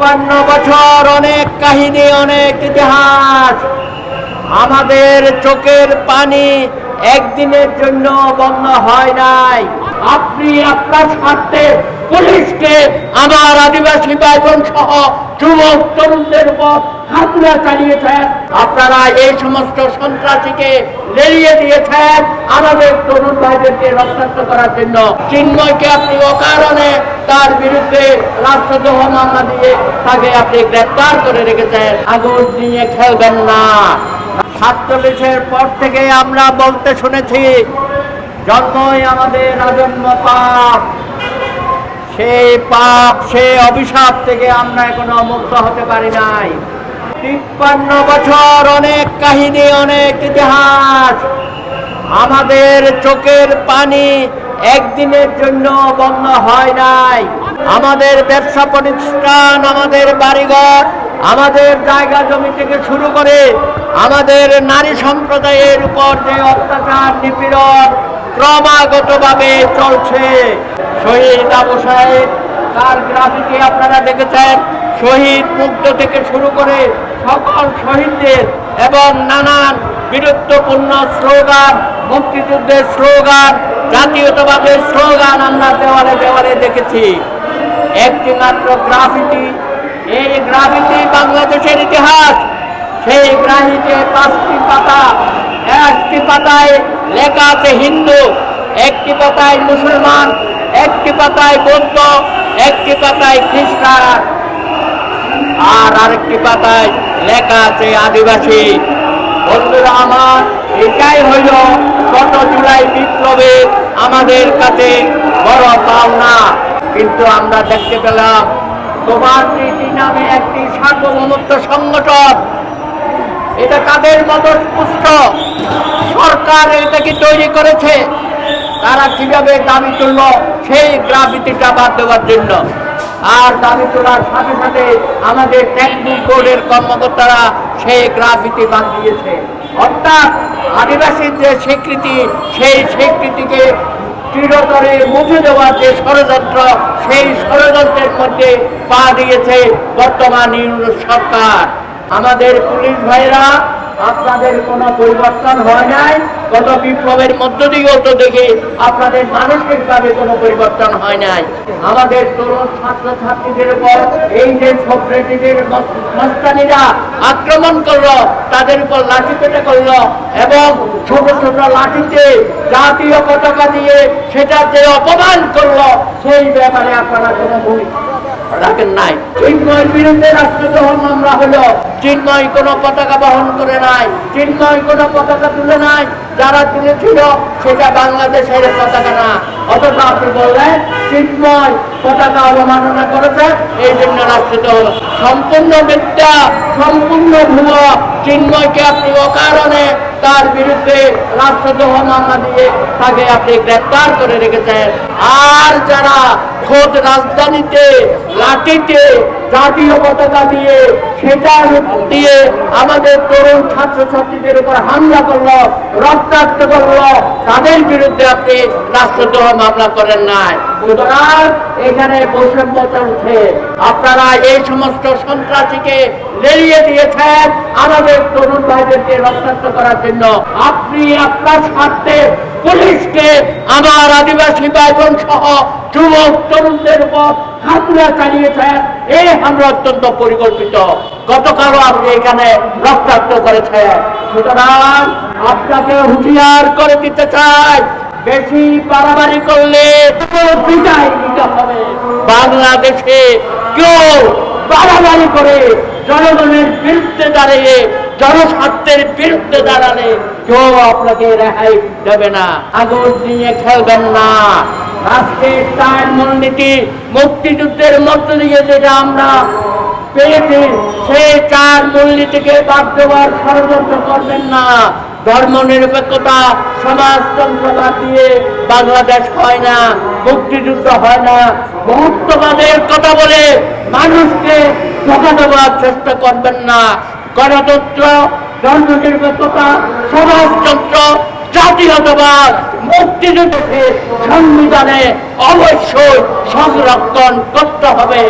৫০ বছর অনেক কাহিনী, অনেক ইতিহাস। আমাদের চোখের পানি একদিনের জন্য বন্ধ হয় নাই। আপনি আপনার স্বার্থে পুলিশকে আমার আদিবাসী ভাই বোন সহ যুবক তরুণদের উপর হামলা চালিয়েছেন। আপনারা এই সমস্ত সন্ত্রাসীকে লেলিয়ে দিয়েছেন আমাদের তরুণ ভাইদেরকে রক্ষার্থ করার জন্য। চিন্ময়কে আপনি অকারণে তার বিরুদ্ধে রাষ্ট্রদ্রোহ মামলা দিয়ে তাকে আপনি গ্রেপ্তার করে রেখেছেন। আগুন নিয়ে খেলবেন না। ৪৭-এর পর থেকে আমরা বলতে শুনেছি জন্মই আমাদের আজন্ম পাপ। সেই পাপ, সেই অভিশাপ থেকে আমরা এখনো মুক্ত হতে পারি নাই। ৫৩ বছর অনেক কাহিনী, অনেক ইতিহাস। আমাদের চোখের পানি একদিনের জন্য বন্ধ হয় নাই। আমাদের ব্যবসা প্রতিষ্ঠান, আমাদের বাড়িঘর, আমাদের জায়গা জমি থেকে শুরু করে আমাদের নারী সম্প্রদায়ের উপর যে অত্যাচার, নিপীড়ন ক্রমাগতভাবে চলছে। শহীদ আবু সাহেব, তার গ্রাফিতি আপনারা দেখেছেন। শহীদ মুগ্ধ থেকে শুরু করে সকল শহীদদের এবং নানান বীরত্বপূর্ণ স্লোগান, মুক্তিযুদ্ধের স্লোগান, জাতীয়তাবাদের স্লোগান আমরা দেওয়ালে দেওয়ালে দেখেছি। একটি মাত্র গ্রাফিতি, এই গ্রাফিতি বাংলাদেশের ইতিহাস। সেই গ্রাফিতে 5টি পাতা, একটি পাতায় লেখা আছে হিন্দু, একটি পাতায় মুসলমান, একটি পাতায় বৌদ্ধ, একটি পাতায় খ্রিস্টান, আর আরেকটি পাতায় লেখা আছে আদিবাসী। বন্ধুরা আমার, এটাই হইল গত জুলাই বিপ্লবে আমাদের কাছে বড় পাওনা। কিন্তু আমরা দেখতে পেলাম সোভারেনিটি নামে একটি সার্বভৌমত্ব সংগঠন, এটা তাদের মদত পুষ্ট সরকার এটাকে তৈরি করেছে। তারা কিভাবে দাবি তুলল সেই গ্রাফিতিটা বাদ দেওয়ার জন্য, আর দাবি তোলার সাথে সাথে আমাদের টেকনিক বোর্ডের কর্মকর্তারা সেই গ্রাফিতি বাদ দিয়েছে। অর্থাৎ আদিবাসীর যে স্বীকৃতি, সেই স্বীকৃতিকে চিরতরে মুছে দেওয়ার যে ষড়যন্ত্র, সেই ষড়যন্ত্রের মধ্যে পা দিয়েছে বর্তমান ইউনিট সরকার। আমাদের পুলিশ ভাইরা, আপনাদের কোনো পরিবর্তন হয় নাই। গত বিপ্লবের মধ্য দিয়েও তো দেখি আপনাদের মানসিকভাবে কোনো পরিবর্তন হয় নাই। আমাদের তরুণ ছাত্র ছাত্রীদের উপর এই যে সক্রেটিদের মস্তানিরা আক্রমণ করলো, তাদের উপর লাঠিপেটা করলো এবং ছোট ছোট লাঠিতে জাতীয় পতাকা দিয়ে সেটা যে অপমান করলো, সেই ব্যাপারে আপনারা কোনো ভূমিকা রাখেন নাই। চিন্ময়ের বিরুদ্ধে রাষ্ট্রদ্রোহ মামলা হলো। চিন্ময় কোনো পতাকা বহন করে নাই, চিন্ময় কোনো পতাকা তুলে নাই। যারা তুলেছিল সেটা বাংলাদেশের পতাকা না, অথচ আপনি বললেন চিন্ময় পতাকা অবমাননা করেছে, এই জন্য রাষ্ট্রদ্রোহ। সম্পূর্ণ মিথ্যা, সম্পূর্ণ ভুয়া। চিন্ময়কে আপনি অকারণে তার বিরুদ্ধে রাষ্ট্রদ্রোহ মামলা দিয়ে তাকে আপনি গ্রেপ্তার করে রেখেছেন। আর যারা খোদ রাজধানীতে লাঠিতে জাতীয় পতাকা দিয়ে, সেটা দিয়ে আমাদের তরুণ ছাত্রছাত্রীদের উপর হামলা করলো, রক্তাক্ত করলো, তাদের বিরুদ্ধে আপনি রাষ্ট্রদ্রোহ মামলা করেন নাই। সুতরাং এখানে বৈষম্য চলছে। আপনারা এই সমস্ত সন্ত্রাসীকে লেলিয়ে দিয়েছেন আমাদের তরুণ ভাইদেরকে রক্ষার্থ করার জন্য। আপনি আপনার স্বার্থে পুলিশকে আমার আদিবাসী ভাই বোন সহ যুবক তরুণদের উপর হামলা চালিয়েছেন। এই হামলা অত্যন্ত পরিকল্পিত। গতকালও আপনি এখানে রক্তাক্ত করেছেন। সুতরাং আপনাকে হুঁশিয়ার করে দিতে চাই, বেশি বাড়াবাড়ি করলে বিদায় নিতে হবে। বাংলাদেশে কেউ বাড়াবাড়ি করে জনগণের বিরুদ্ধে দাঁড়িয়ে, জনস্বার্থের বিরুদ্ধে দাঁড়ালে কেউ আপনাকে রেহাই দেবে না। আগুন নিয়ে খেলবেন না। রাষ্ট্রের 4 মূলনীতি মুক্তিযুদ্ধের মধ্য দিয়ে যেটা আমরা পেয়েছি, সেই 4 মূলনীতিকে বাদ দেওয়ার ষড়যন্ত্র করবেন না। ধর্ম নিরপেক্ষতা, সমাজতন্ত্র বাদ দিয়ে বাংলাদেশ হয় না, মুক্তিযুদ্ধ হয় না। বহুত্ববাদের কথা বলে মানুষকে ধোঁকা দেওয়ার চেষ্টা করবেন না। গণতন্ত্র, ধর্ম নিরপেক্ষতা, সমাজতন্ত্র, জাতীয়তাবাদ, মুক্তিযুদ্ধকে সংবিধানে অবশ্যই সংরক্ষণ করতে হবে।